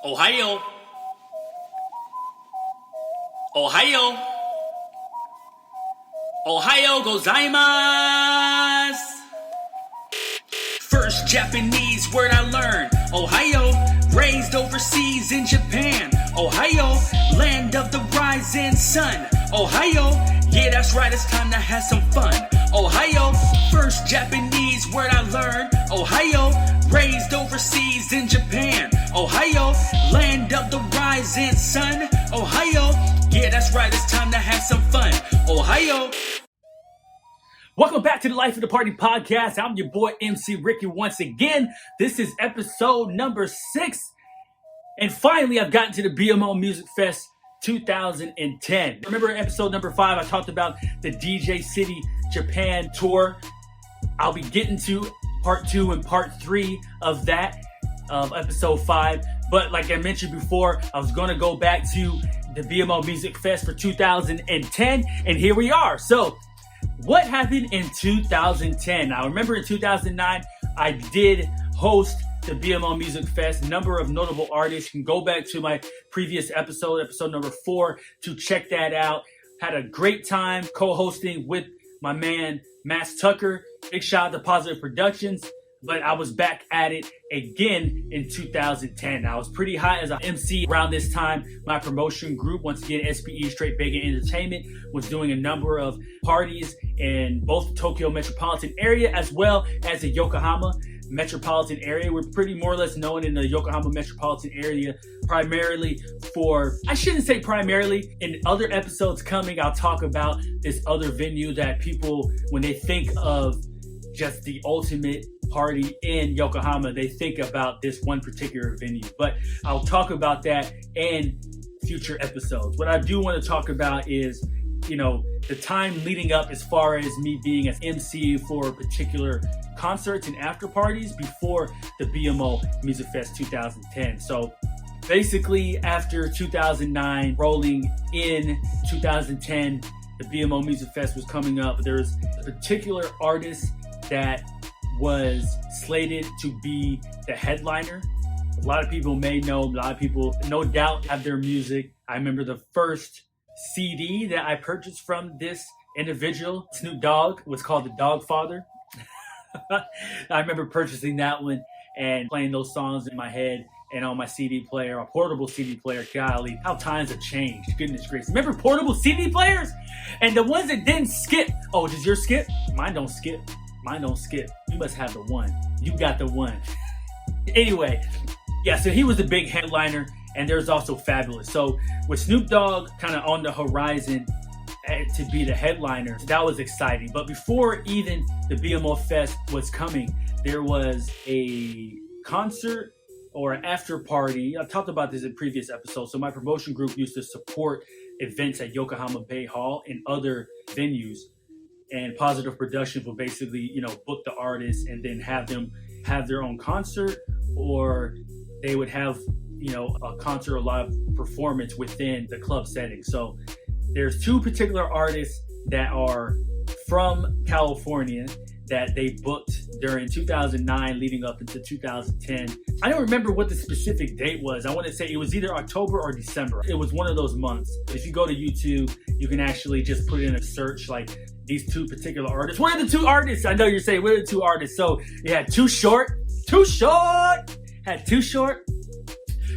Ohio. Ohio. Ohio gozaimasu. First Japanese word I learned. Ohio, raised overseas in Japan. Ohio, land of the rising sun. Ohio, yeah, that's right, it's time to have some fun. Ohio, first Japanese word I learned. Ohio, raised overseas in Japan. Ohio, land of the rising sun. Ohio, yeah, that's right, it's time to have some fun. Ohio. Welcome back to the Life of the Party podcast. I'm your boy MC Ricky once again. This is episode number 6. And finally, I've gotten to the BMO Music Fest 2010. Remember episode number 5, I talked about the DJ City Japan tour. I'll be getting to part 2 and part 3 of that, of episode 5. But like I mentioned before, I was going to go back to the BMO Music Fest for 2010. And here we are. So what happened in 2010? Now, remember in 2009, I did host the BMO Music Fest. A number of notable artists. You can go back to my previous episode number 4, to check that out. Had a great time co-hosting with my man, Mass Tucker. Big shout out to Positive Productions. But I was back at it again in 2010. I was pretty hot as an MC around this time. My promotion group, once again, SPE Straight Bacon Entertainment, was doing a number of parties in both the Tokyo Metropolitan area as well as the Yokohama Metropolitan area. We're pretty more or less known in the Yokohama Metropolitan area primarily for, I shouldn't say primarily, in other episodes coming, I'll talk about this other venue that people, when they think of just the ultimate party in Yokohama, they think about this one particular venue. But I'll talk about that in future episodes. What I do want to talk about is, the time leading up as far as me being an MC for particular concerts and after parties before the BMO Music Fest 2010. So basically after 2009, rolling in 2010, the BMO Music Fest was coming up. There's a particular artist that was slated to be the headliner. A lot of people may know, a lot of people no doubt have their music. I remember the first CD that I purchased from this individual, Snoop Dogg, was called The Dog Father. I remember purchasing that one and playing those songs in my head and on my CD player, a portable CD player. Golly, how times have changed. Goodness gracious. Remember portable CD players? And the ones that didn't skip. Oh, does yours skip? Mine don't skip. Mine don't skip. You must have the one. You got the one. Anyway, yeah, so he was a big headliner, and there's also Fabolous. So with Snoop Dogg kind of on the horizon to be the headliner, that was exciting. But before even the BMO Fest was coming, there was a concert or an after party. I've talked about this in previous episodes. So my promotion group used to support events at Yokohama Bay Hall and other venues. And Positive Productions will basically, book the artists and then have them have their own concert, or they would have, a concert or live performance within the club setting. So there's 2 particular artists that are from California that they booked during 2009 leading up into 2010. I don't remember what the specific date was. I want to say it was either October or December. It was one of those months. If you go to YouTube, you can actually just put in a search like these 2 particular artists. What are the 2 artists? I know you're saying, what are the 2 artists? So you had Too Short,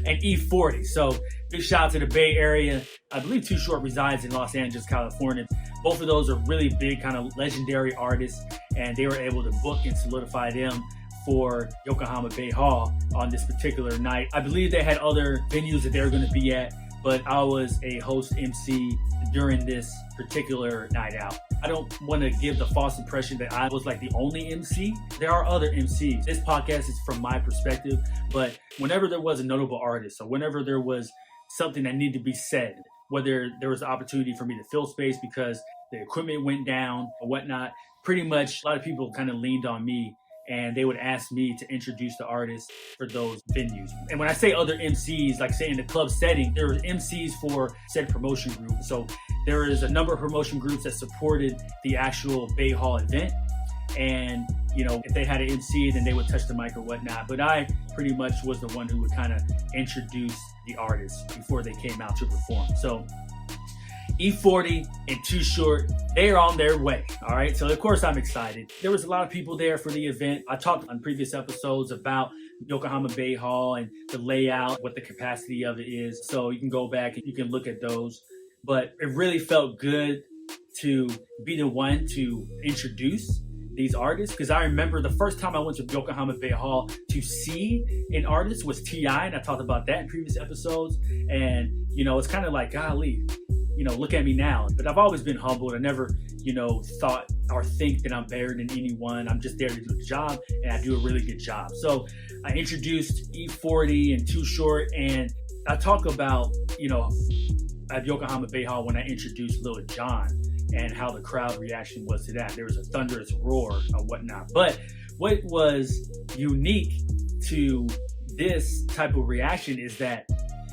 and E40. So big shout out to the Bay Area. I believe Too Short resides in Los Angeles, California. Both of those are really big, kind of legendary artists, and they were able to book and solidify them for Yokohama Bay Hall on this particular night. I believe they had other venues that they were going to be at, but I was a host MC during this particular night out. I don't want to give the false impression that I was like the only MC. There are other MCs. This podcast is from my perspective, but whenever there was a notable artist, or whenever there was something that needed to be said, whether there was an opportunity for me to fill space because the equipment went down or whatnot, pretty much a lot of people kind of leaned on me, and they would ask me to introduce the artists for those venues. And when I say other MCs, like say in the club setting, there were MCs for said promotion group. So there is a number of promotion groups that supported the actual Bay Hall event. And if they had an MC, then they would touch the mic or whatnot. But I pretty much was the one who would kind of introduce the artists before they came out to perform. So E40 and Too Short, they are on their way. All right. So of course I'm excited. There was a lot of people there for the event. I talked on previous episodes about Yokohama Bay Hall and the layout, what the capacity of it is. So you can go back and you can look at those. But it really felt good to be the one to introduce these artists, because I remember the first time I went to Yokohama Bay Hall to see an artist was T.I., and I talked about that in previous episodes. And it's kind of like, golly, look at me now. But I've always been humbled. I never thought or think that I'm better than anyone. I'm just there to do the job, and I do a really good job. So I introduced E40 and Too Short, and I talk about at Yokohama Bay Hall when I introduced Lil Jon and how the crowd reaction was to that. There was a thunderous roar or whatnot. But what was unique to this type of reaction is that,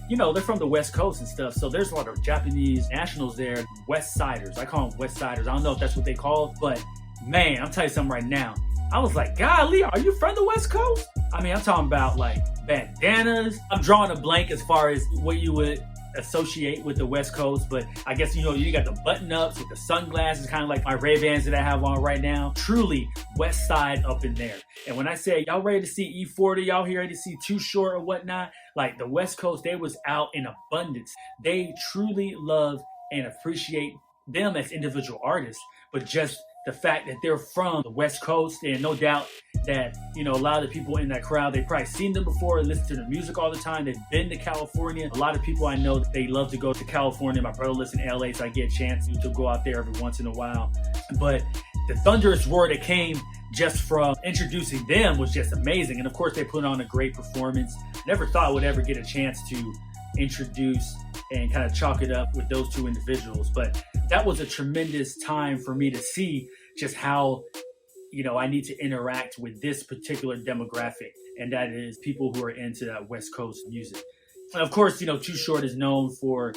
they're from the West Coast and stuff. So there's a lot of Japanese nationals there, West Siders. I call them West Siders. I don't know if that's what they call, but man, I'll tell you something right now. I was like, golly, are you from the West Coast? I mean, I'm talking about like bandanas. I'm drawing a blank as far as what you would associate with the West Coast, but I guess you got the button-ups with the sunglasses, kind of like my Ray-Bans that I have on right now. Truly West Side up in there. And when I say y'all ready to see E40, y'all here ready to see Too Short or whatnot, like the West Coast, they was out in abundance. They truly love and appreciate them as individual artists, but just the fact that they're from the West Coast, and no doubt that, a lot of the people in that crowd, they've probably seen them before and listened to their music all the time. They've been to California. A lot of people I know, they love to go to California. My brother lives in LA, so I get a chance to go out there every once in a while. But the thunderous roar that came just from introducing them was just amazing. And of course, they put on a great performance. Never thought I would ever get a chance to introduce and kind of chalk it up with those two individuals. But that was a tremendous time for me to see just how, I need to interact with this particular demographic, and that is people who are into that West Coast music. And of course, Too Short is known for,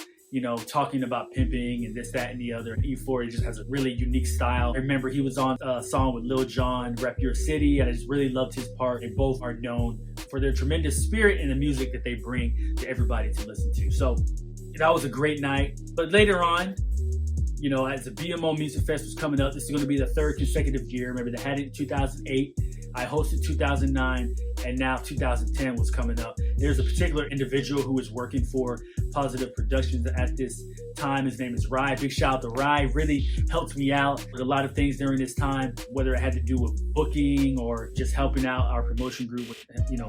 talking about pimping and this, that, and the other. E40 just has a really unique style. I remember he was on a song with Lil Jon, Rep Your City, and I just really loved his part. They both are known for their tremendous spirit and the music that they bring to everybody to listen to. So that was a great night. But later on, as the BMO Music Fest was coming up, this is going to be the third consecutive year. Remember, they had it in 2008. I hosted 2009, and now 2010 was coming up. There's a particular individual who is working for Positive Productions at this time. His name is Rye. Big shout out to Rye. Really helped me out with a lot of things during this time, whether it had to do with booking or just helping out our promotion group with,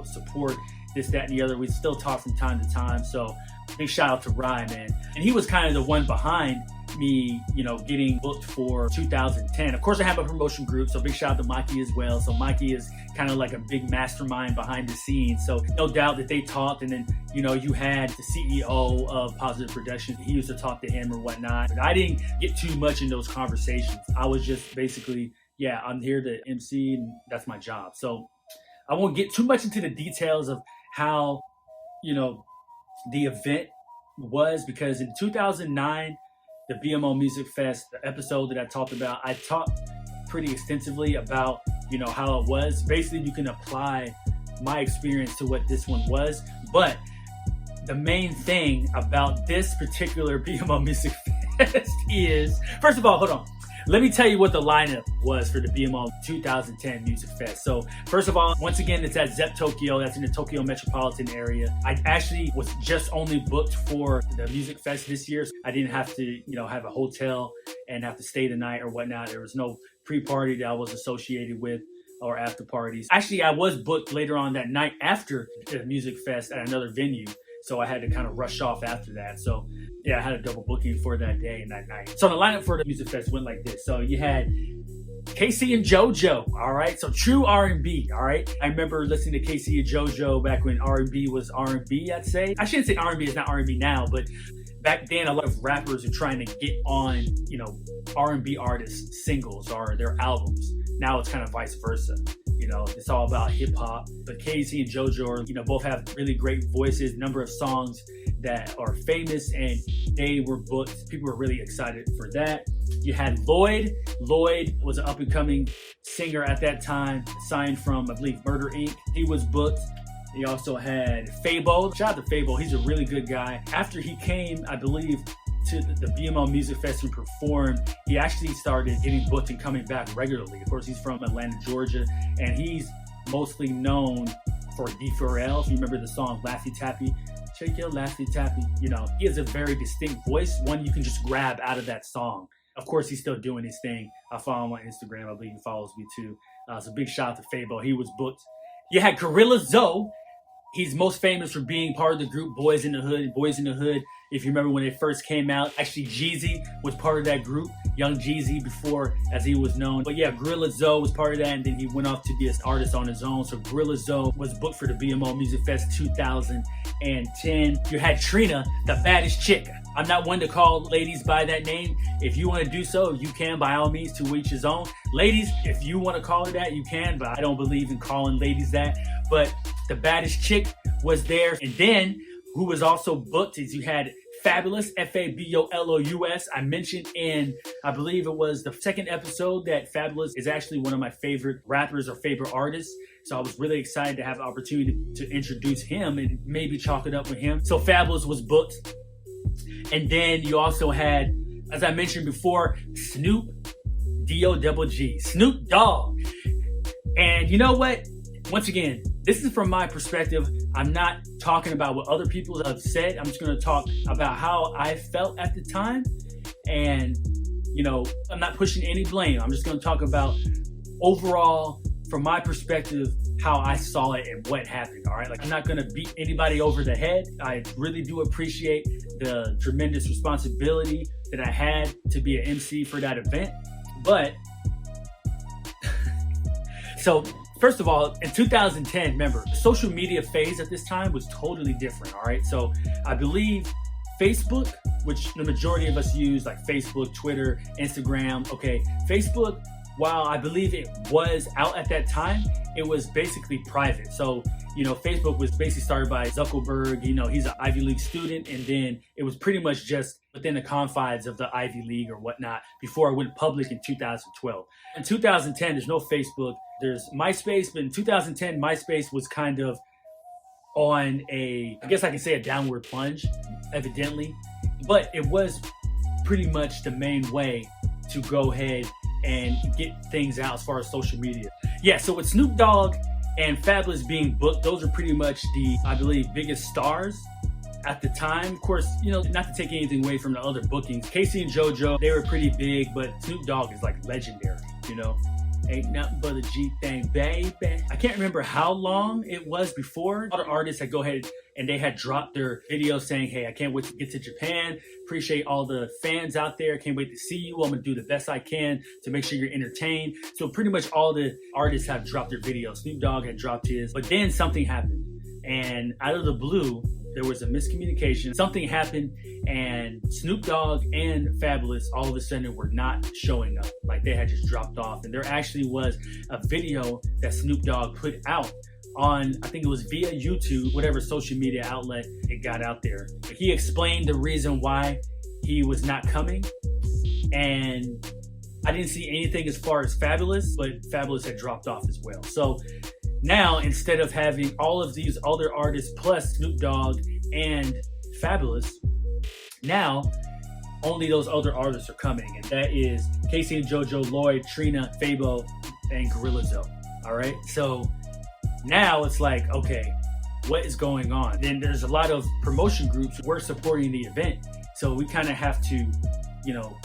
support, this, that, and the other. We still talk from time to time. So big shout out to Rye, man. And he was kind of the one behind me, getting booked for 2010. Of course, I have a promotion group, so big shout out to Mikey as well. So Mikey is kind of like a big mastermind behind the scenes. So no doubt that they talked, and then, you had the CEO of Positive Productions. He used to talk to him or whatnot. But I didn't get too much in those conversations. I was just basically, I'm here to MC, and that's my job. So I won't get too much into the details of how, the event was, because in 2009, the BMO Music Fest, the episode that I talked about, I talked pretty extensively about, how it was. Basically, you can apply my experience to what this one was. But the main thing about this particular BMO Music Fest is, first of all, hold on. Let me tell you what the lineup was for the BMO 2010 Music Fest. So first of all, once again, it's at Zepp Tokyo. That's in the Tokyo Metropolitan area. I actually was just only booked for the Music Fest this year. So I didn't have to, have a hotel and have to stay the night or whatnot. There was no pre-party that I was associated with or after parties. Actually, I was booked later on that night after the Music Fest at another venue. So I had to kind of rush off after that. So I had a double booking for that day and that night. So the lineup for the Music Fest went like this. So you had Casey and JoJo, all right? So true R&B, all right? I remember listening to Casey and JoJo back when R&B was R&B, I'd say. I shouldn't say R&B is not R&B now, but back then a lot of rappers are trying to get on, R&B artists' singles or their albums. Now it's kind of vice versa. You know, it's all about hip hop. But Casey and JoJo are, you know, both have really great voices, number of songs that are famous, and they were booked. People were really excited for that. You had Lloyd. Lloyd was an up-and-coming singer at that time, signed from, I believe, Murder Inc. He was booked. You also had Fabo. Shout out to Fabo. He's a really good guy. After he came, I believe, to the BMO Music Fest and performed, he actually started getting booked and coming back regularly. Of course, he's from Atlanta, Georgia, and he's mostly known for D4L. If you remember the song Laffy Taffy, shake your Laffy Taffy. You know, he has a very distinct voice, one you can just grab out of that song. Of course, he's still doing his thing. I follow him on Instagram. I believe he follows me too. So big shout out to Fabo. He was booked. You had Guerilla Zoe. He's most famous for being part of the group Boys in the Hood. Boys in the Hood, if you remember when they first came out, actually Jeezy was part of that group. Young Jeezy before, as he was known. But yeah, Guerilla Zoe was part of that, and then he went off to be an artist on his own. So Guerilla Zoe was booked for the BMO Music Fest 2010. You had Trina, the baddest chick. I'm not one to call ladies by that name. If you want to do so, you can, by all means, to each his own. Ladies, if you want to call her that, you can, but I don't believe in calling ladies that. But the baddest chick was there. And then, who was also booked is you had Fabolous, Fabolous. I mentioned in, I believe it was the second episode, that Fabolous is actually one of my favorite rappers or favorite artists. So I was really excited to have the opportunity to introduce him and maybe chalk it up with him. So Fabolous was booked. And then you also had, as I mentioned before, Snoop D-O-G-G, Snoop Dogg. And you know what? Once again, this is from my perspective. I'm not talking about what other people have said. I'm just going to talk about how I felt at the time. And, you know, I'm not pushing any blame. I'm just going to talk about overall, from my perspective, how I saw it and what happened. All right. Like, I'm not going to beat anybody over the head. I really do appreciate the tremendous responsibility that I had to be an MC for that event. But so first of all, in 2010, remember, the social media phase at this time was totally different, all right? So I believe Facebook, which the majority of us use, like Facebook, Twitter, Instagram, okay, Facebook, while I believe it was out at that time, it was basically private. So, you know, Facebook was basically started by Zuckerberg. You know, he's an Ivy League student, and then it was pretty much just within the confines of the Ivy League or whatnot before it went public in 2012. In 2010, there's no Facebook. There's MySpace, but in 2010, MySpace was kind of on I guess I can say a downward plunge, evidently. But it was pretty much the main way to go ahead and get things out as far as social media. Yeah, so with Snoop Dogg and Fabolous being booked, those are pretty much the, I believe, biggest stars at the time. Of course, you know, not to take anything away from the other bookings. Casey and JoJo, they were pretty big, but Snoop Dogg is like legendary, you know. Ain't nothing but a G thing, baby. I can't remember how long it was before other artists had go ahead and they had dropped their video saying, hey, I can't wait to get to Japan. Appreciate all the fans out there. Can't wait to see you. I'm going to do the best I can to make sure you're entertained. So pretty much all the artists have dropped their videos. Snoop Dogg had dropped his. But then something happened. And out of the blue, there was a miscommunication. Something happened, and Snoop Dogg and Fabolous all of a sudden were not showing up. Like, they had just dropped off. And there actually was a video that Snoop Dogg put out on, I think it was via YouTube, whatever social media outlet it got out there. He explained the reason why he was not coming. And I didn't see anything as far as Fabolous, but Fabolous had dropped off as well. So now, instead of having all of these other artists plus Snoop Dogg and Fabolous, now only those other artists are coming. And that is Casey and JoJo, Lloyd, Trina, Fabo, and Guerilla Zoe. All right. So now it's like, okay, what is going on? Then there's a lot of promotion groups. We're supporting the event. So we kind of have to, you know,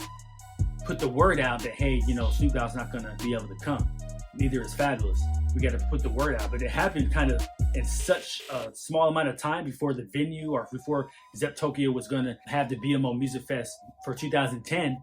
put the word out that, hey, you know, Snoop Dogg's not going to be able to come. Neither is Fabolous. We got to put the word out. But it happened kind of in such a small amount of time before the venue or before Zepp Tokyo was going to have the BMO Music Fest for 2010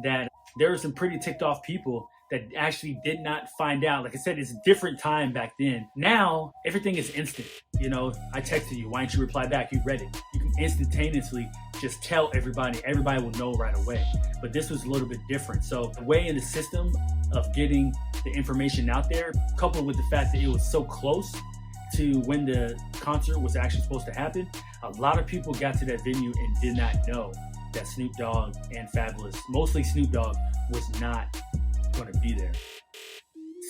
that there were some pretty ticked off people that actually did not find out. Like I said, it's a different time back then. Now, everything is instant. You know, I texted you. Why didn't you reply back? You read it. instantaneously just tell everybody. Everybody will know right away. But this was a little bit different. So the way in the system of getting the information out there, coupled with the fact that it was so close to when the concert was actually supposed to happen, a lot of people got to that venue and did not know that Snoop Dogg and Fabolous, mostly Snoop Dogg, was not going to be there.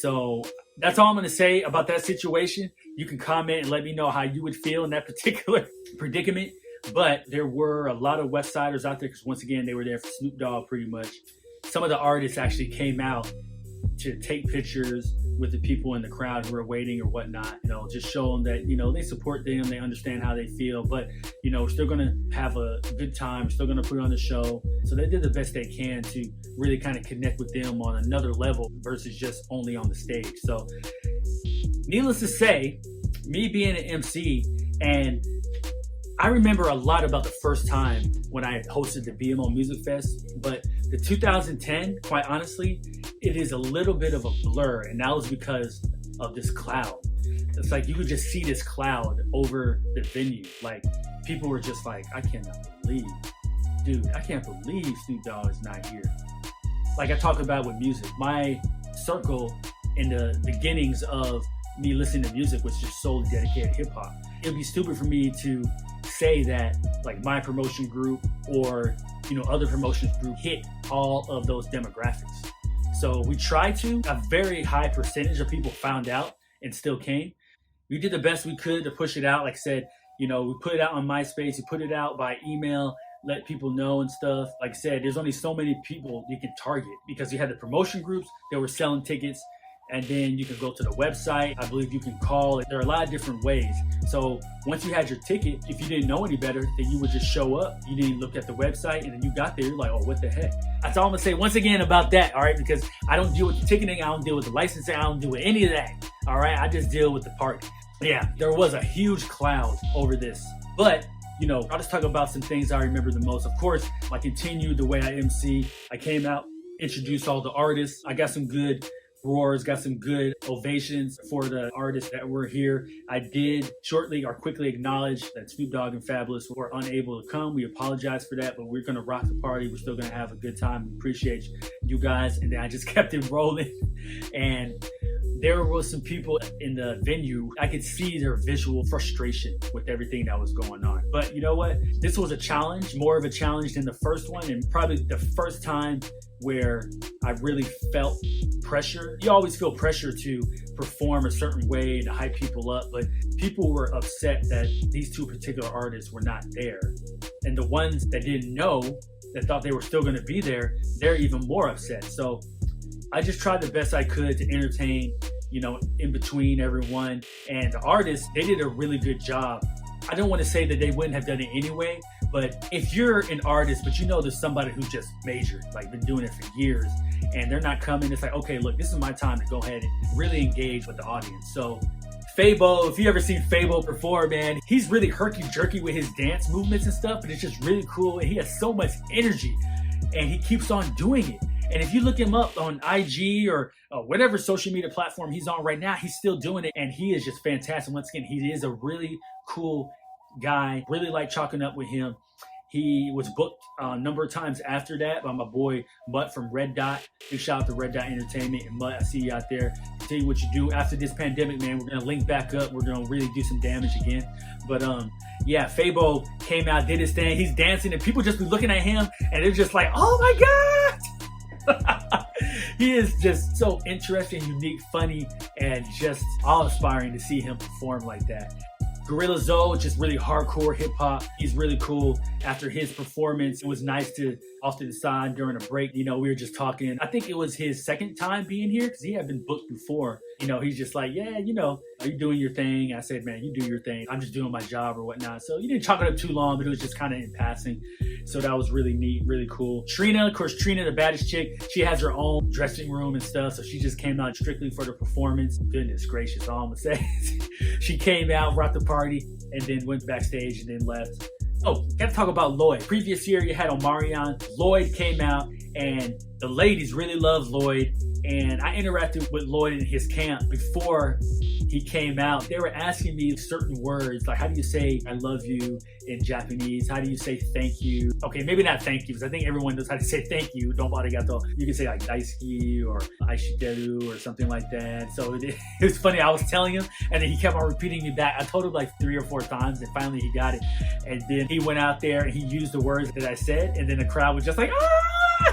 So that's all I'm going to say about that situation. You can comment and let me know how you would feel in that particular predicament. But there were a lot of West Siders out there because, once again, they were there for Snoop Dogg pretty much. Some of the artists actually came out to take pictures with the people in the crowd who were waiting or whatnot, just show them that, they support them, they understand how they feel, but, we're still going to have a good time, we're still going to put on the show. So they did the best they can to really kind of connect with them on another level versus just only on the stage. So needless to say, me being an MC, and I remember a lot about the first time when I hosted the BMO Music Fest, but the 2010, quite honestly, it is a little bit of a blur, and that was because of this cloud. It's like you could just see this cloud over the venue. Like, people were just like, I can't believe Snoop Dogg is not here. Like I talk about with music, my circle in the beginnings of me listening to music was just solely dedicated hip hop. It would be stupid for me to say that like my promotion group or other promotions group hit all of those demographics. So we tried to. A very high percentage of people found out and still came. We did the best we could to push it out. Like I said, we put it out on MySpace, we put it out by email, let people know and stuff. Like I said, there's only so many people you can target because you had the promotion groups that were selling tickets. And then you can go to the website. I believe you can call. There are a lot of different ways. So once you had your ticket, if you didn't know any better, then you would just show up. You didn't look at the website, and then you got there. You're like, oh, what the heck? That's all I'm gonna say once again about that, all right? Because I don't deal with the ticketing. I don't deal with the licensing. I don't deal with any of that, all right? I just deal with the party. Yeah, there was a huge cloud over this. But, I'll just talk about some things I remember the most. Of course, I continued the way I MC. I came out, introduced all the artists. I got some good roars, got some good ovations for the artists that were here. I did shortly or quickly acknowledge that Snoop Dogg and Fabolous were unable to come. We apologize for that, but we're going to rock the party. We're still going to have a good time. We appreciate you guys. And then I just kept it rolling. And there was some people in the venue. I could see their visual frustration with everything that was going on. But you know what? This was a challenge, more of a challenge than the first one, and probably the first time where I really felt pressure. You always feel pressure to perform a certain way to hype people up, but people were upset that these two particular artists were not there. And the ones that didn't know, that thought they were still going to be there, they're even more upset. So I just tried the best I could to entertain, in between everyone. And the artists, they did a really good job. I don't want to say that they wouldn't have done it anyway, but if you're an artist, but there's somebody who just majored, like been doing it for years, and they're not coming, it's like, okay, look, this is my time to go ahead and really engage with the audience. So Fabo, if you ever seen Fabo perform, man, he's really herky-jerky with his dance movements and stuff, but it's just really cool, and he has so much energy, and he keeps on doing it. And if you look him up on IG or whatever social media platform he's on right now, he's still doing it, and he is just fantastic. Once again, he is a really cool guy. Really like chalking up with him. He was booked a number of times after that by my boy Mutt from Red Dot. Big shout out to Red Dot Entertainment. And Mutt, I see you out there. Tell you what you do after this pandemic, man. We're going to link back up. We're going to really do some damage again. But yeah, Fabo came out, did his thing. He's dancing, and people just be looking at him, and they're just like, oh my God! He is just so interesting, unique, funny, and just awe-inspiring to see him perform like that. Guerilla Zoe, just really hardcore hip hop. He's really cool. After his performance, it was nice to off to the side during a break. We were just talking. I think it was his second time being here because he had been booked before. He's just like, yeah, are you doing your thing? I said, man, you do your thing. I'm just doing my job or whatnot. So you didn't talk it up too long, but it was just kind of in passing. So that was really neat, really cool. Trina, of course, Trina, the baddest chick, she has her own dressing room and stuff. So she just came out strictly for the performance. Goodness gracious, all I'm gonna say. She came out, rocked the party, and then went backstage and then left. Oh, gotta talk about Lloyd. Previous year, you had Omarion. Lloyd came out and the ladies really love Lloyd. And I interacted with Lloyd in his camp before he came out. They were asking me certain words, like how do you say I love you in Japanese? How do you say thank you? Okay, maybe not thank you, because I think everyone knows how to say thank you. Don't bother gato. You can say like daisuki or aishiteru or something like that. So it was funny. I was telling him, and then he kept on repeating me back. I told him like 3 or 4 times, and finally he got it. And then he went out there and he used the words that I said, and then the crowd was just like, ah!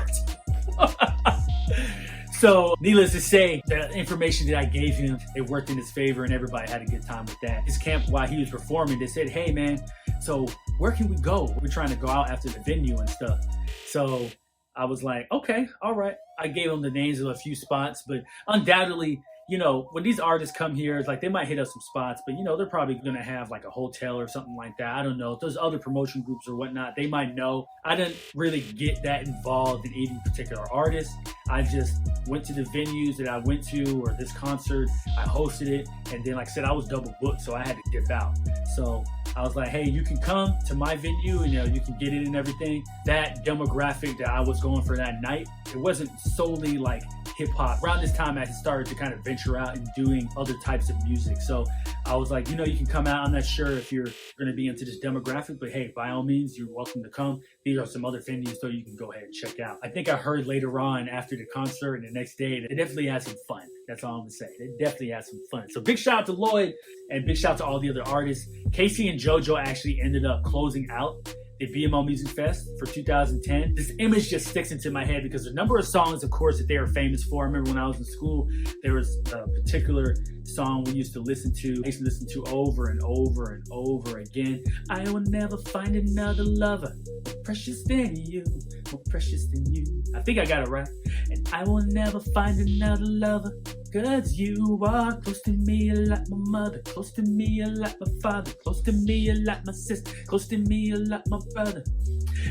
So, needless to say, the information that I gave him, it worked in his favor, and everybody had a good time with that. His camp, while he was performing, they said, hey man, so where can we go? We're trying to go out after the venue and stuff. So I was like, okay, all right. I gave him the names of a few spots, but undoubtedly, you know, when these artists come here, it's like they might hit us some spots, but you know, they're probably going to have like a hotel or something like that. I don't know. If there's other promotion groups or whatnot, they might know. I didn't really get that involved in any particular artist. I just went to the venues that I went to, or this concert, I hosted it. And then, like I said, I was double booked, so I had to dip out. So I was like, hey, you can come to my venue and, you know, you can get it and everything. That demographic that I was going for that night, it wasn't solely like hip hop. Around this time, I had started to kind of venture out and doing other types of music. So I was like, you know, you can come out. I'm not sure if you're going to be into this demographic, but hey, by all means, you're welcome to come. These are some other venues so you can go ahead and check out. I think I heard later on after the concert and the next day, they definitely had some fun. That's all I'm going to say. They definitely had some fun. So big shout out to Lloyd and big shout out to all the other artists. Casey and JoJo actually ended up closing out the BMO Music Fest for 2010. This image just sticks into my head because the number of songs, of course, that they are famous for. I remember when I was in school, there was a particular song we used to listen to. I used to listen to over and over and over again. I will never find another lover more precious than you, more precious than you. I think I got it right. And I will never find another lover, 'cause you are close to me like my mother, close to me like my father, close to me like my sister, close to me like my brother.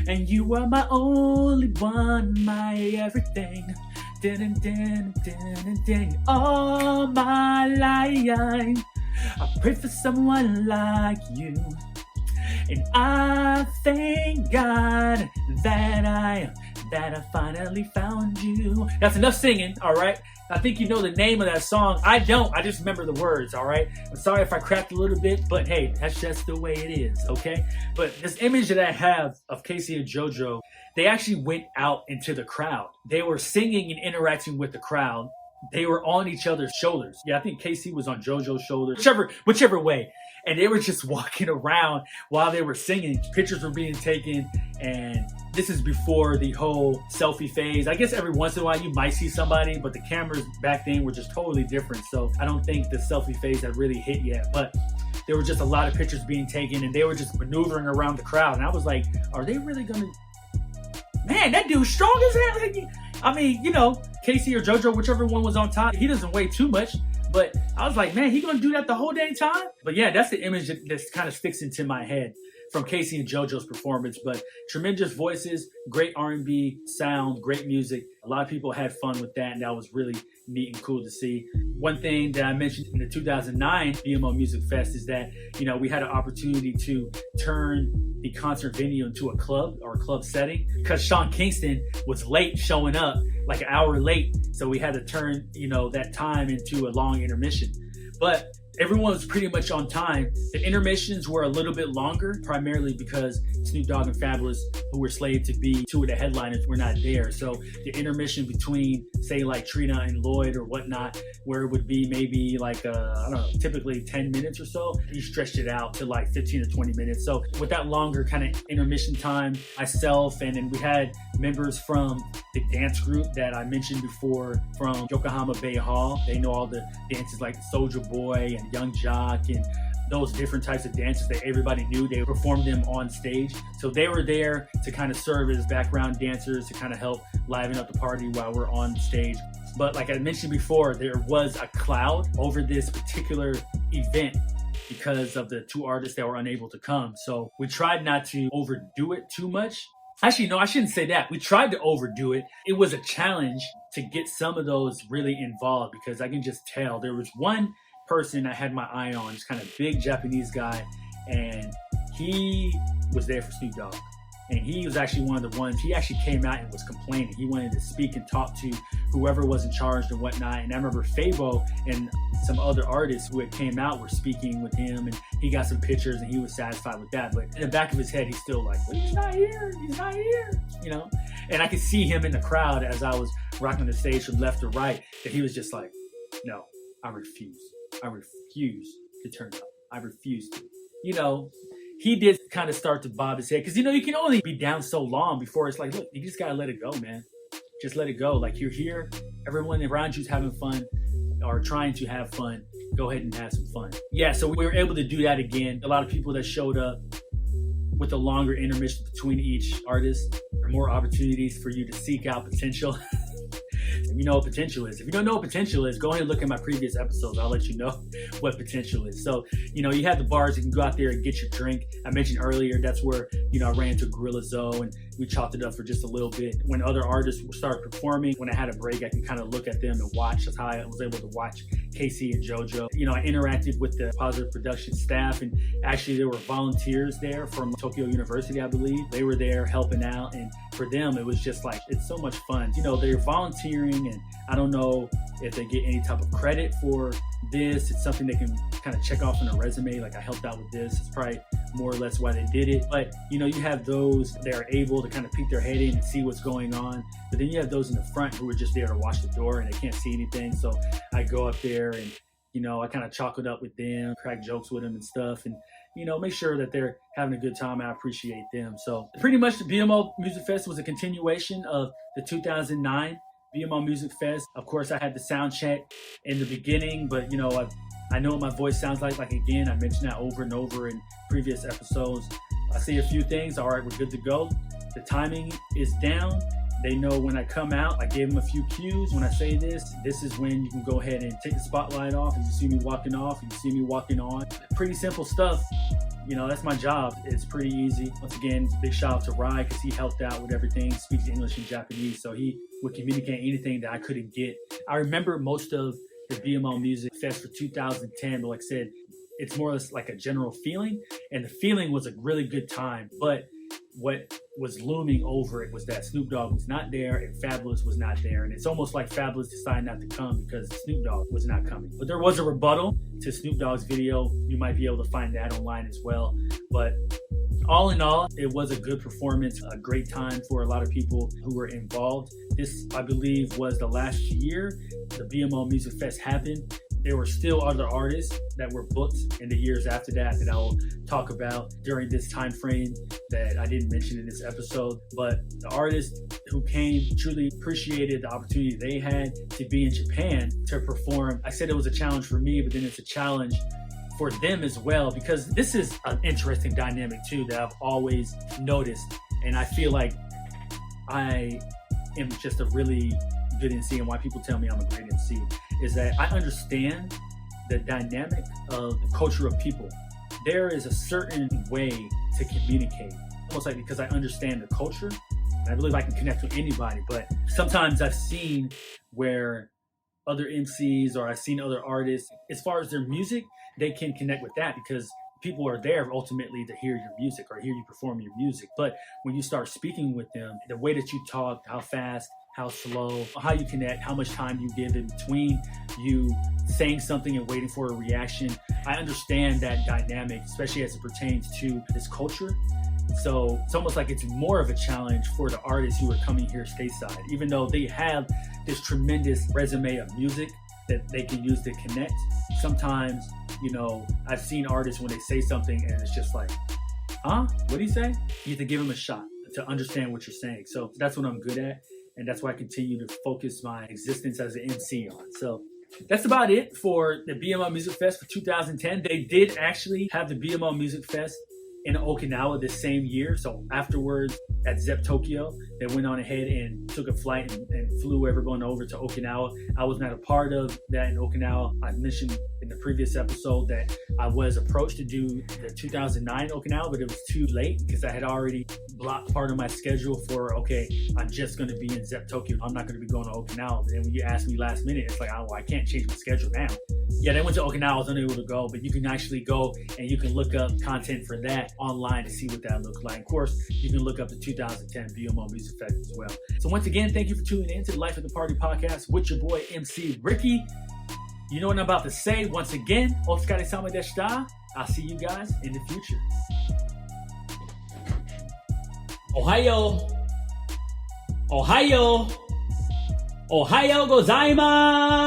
And you are my only one, my everything. Dun, dun, dun, dun, all my life I pray for someone like you. And I thank God that I finally found you. That's enough singing, all right? I think you know the name of that song. I don't. I just remember the words, all right? I'm sorry if I cracked a little bit, but hey, that's just the way it is, okay? But this image that I have of Casey and JoJo, they actually went out into the crowd. They were singing and interacting with the crowd. They were on each other's shoulders. Yeah, I think Casey was on JoJo's shoulders, whichever way. And they were just walking around while they were singing. Pictures were being taken, and this is before the whole selfie phase. I guess every once in a while you might see somebody, but the cameras back then were just totally different. So I don't think the selfie phase had really hit yet. But there were just a lot of pictures being taken, and they were just maneuvering around the crowd. And I was like, are they really gonna... Man, that dude's strong as hell. I mean, you know, Casey or JoJo, whichever one was on top, he doesn't weigh too much. But I was like, man, he gonna do that the whole dang time? But yeah, that's the image that kind of sticks into my head from Casey and JoJo's performance. But tremendous voices, great R&B sound, great music. A lot of people had fun with that, and that was really neat and cool to see. One thing that I mentioned in the 2009 BMO Music Fest is that, you know, we had an opportunity to turn the concert venue into a club or a club setting because Sean Kingston was late showing up, like an hour late. So we had to turn, you know, that time into a long intermission. But everyone was pretty much on time. The intermissions were a little bit longer, primarily because Snoop Dogg and Fabolous, who were slated to be two of the headliners, were not there. So the intermission between, say, like Trina and Lloyd or whatnot, where it would be maybe like, I don't know, typically 10 minutes or so, you stretched it out to like 15 to 20 minutes. So with that longer kind of intermission time, myself, and then we had members from the dance group that I mentioned before from Yokohama Bay Hall. They know all the dances like Soulja Boy and Young Jock and those different types of dances that everybody knew. They performed them on stage. So they were there to kind of serve as background dancers to kind of help liven up the party while we're on stage. But like I mentioned before, there was a cloud over this particular event because of the two artists that were unable to come. So we tried not to overdo it too much. Actually, no, I shouldn't say that. We tried to overdo it. It was a challenge to get some of those really involved because I can just tell there was one person I had my eye on, this kind of big Japanese guy, and he was there for Snoop Dogg. And he was actually one of the ones, he actually came out and was complaining. He wanted to speak and talk to whoever was in charge and whatnot. And I remember Fabo and some other artists who had came out were speaking with him, and he got some pictures and he was satisfied with that. But in the back of his head, he's still like, well, he's not here, you know? And I could see him in the crowd as I was rocking the stage from left to right, that he was just like, no, I refuse to turn up. I refuse to. You know, he did kind of start to bob his head because, you know, you can only be down so long before it's like, look, you just got to let it go, man. Just let it go. Like, you're here. Everyone around you's having fun or trying to have fun. Go ahead and have some fun. Yeah, so we were able to do that again. A lot of people that showed up with a longer intermission between each artist. There are more opportunities for you to seek out potential. You know what potential is. If you don't know what potential is, go ahead and look at my previous episodes. I'll let you know what potential is. So, you know, you have the bars, you can go out there and get your drink. I mentioned earlier, that's where, you know, I ran into Guerilla Zoe and we chopped it up for just a little bit. When other artists started performing, when I had a break, I can kind of look at them and watch. That's how I was able to watch Casey and JoJo. You know, I interacted with the Positive Production staff, and actually there were volunteers there from Tokyo University, I believe. They were there helping out, and for them, it was just like, it's so much fun. You know, they're volunteering, and I don't know if they get any type of credit for this. It's something they can kind of check off on a resume, like I helped out with this. It's probably more or less why they did it. But, you know, you have those that are able to kind of peek their head in and see what's going on. But then you have those in the front who are just there to watch the door and they can't see anything. So I go up there and, you know, I kind of chalk it up with them, crack jokes with them and stuff, and, you know, make sure that they're having a good time. I appreciate them. So pretty much the BMO Music Fest was a continuation of the 2009 BMO Music Fest. Of course, I had the sound check in the beginning, but, you know, I know what my voice sounds like. Like, again, I mentioned that over and over in previous episodes. I say a few things. All right, we're good to go. The timing is down. They know when I come out. I gave them a few cues. When I say this is when you can go ahead and take the spotlight off. And you see me walking off, and you see me walking on. Pretty simple stuff. You know, that's my job. It's pretty easy. Once again, big shout out to Rai because he helped out with everything. Speaks English and Japanese, so he would communicate anything that I couldn't get. I remember most of the BMO Music Fest for 2010, but like I said, it's more or less like a general feeling, and the feeling was a really good time. But what was looming over it was that Snoop Dogg was not there and Fabolous was not there, and it's almost like Fabolous decided not to come because Snoop Dogg was not coming. But there was a rebuttal to Snoop Dogg's video. You might be able to find that online as well. But all in all, it was a good performance, a great time for a lot of people who were involved. This, I believe, was the last year the BMO Music Fest happened. There were still other artists that were booked in the years after that I will talk about during this time frame that I didn't mention in this episode. But the artists who came truly appreciated the opportunity they had to be in Japan to perform. I said it was a challenge for me, but then it's a challenge for them as well, because this is an interesting dynamic too that I've always noticed, and I feel like I am just a really good MC, and why people tell me I'm a great MC is that I understand the dynamic of the culture of people. There is a certain way to communicate, almost like because I understand the culture, and I believe I can connect with anybody. But sometimes I've seen where other MCs or I've seen other artists, as far as their music, they can connect with that because people are there ultimately to hear your music or hear you perform your music. But when you start speaking with them, the way that you talk, how fast, how slow, how you connect, how much time you give in between you saying something and waiting for a reaction. I understand that dynamic, especially as it pertains to this culture. So it's almost like it's more of a challenge for the artists who are coming here stateside, even though they have this tremendous resume of music that they can use to connect. Sometimes, you know, I've seen artists when they say something and it's just like, huh? What do you say? You have to give them a shot to understand what you're saying. So that's what I'm good at. And that's why I continue to focus my existence as an MC on. So that's about it for the BMO Music Fest for 2010. They did actually have the BMO Music Fest in Okinawa this same year. So afterwards at Zepp Tokyo, they went on ahead and took a flight and flew everyone over to Okinawa. I was not a part of that in Okinawa. I mentioned in the previous episode that I was approached to do the 2009 Okinawa, but it was too late because I had already blocked part of my schedule for, okay, I'm just going to be in Zepp Tokyo. I'm not going to be going to Okinawa. And then when you ask me last minute, it's like, oh, well, I can't change my schedule now. Yeah, they went to Okinawa. I was unable to go, but you can actually go and you can look up content for that online to see what that looks like. Of course, you can look up the 2010 BMO Music Fest as well. So once again, thank you for tuning in to the Life of the Party podcast with your boy MC Ricky. You know what I'm about to say. Once again, Otsukare-sama deshita. I'll see you guys in the future. Ohayo. Ohayo. Ohayo gozaimasu.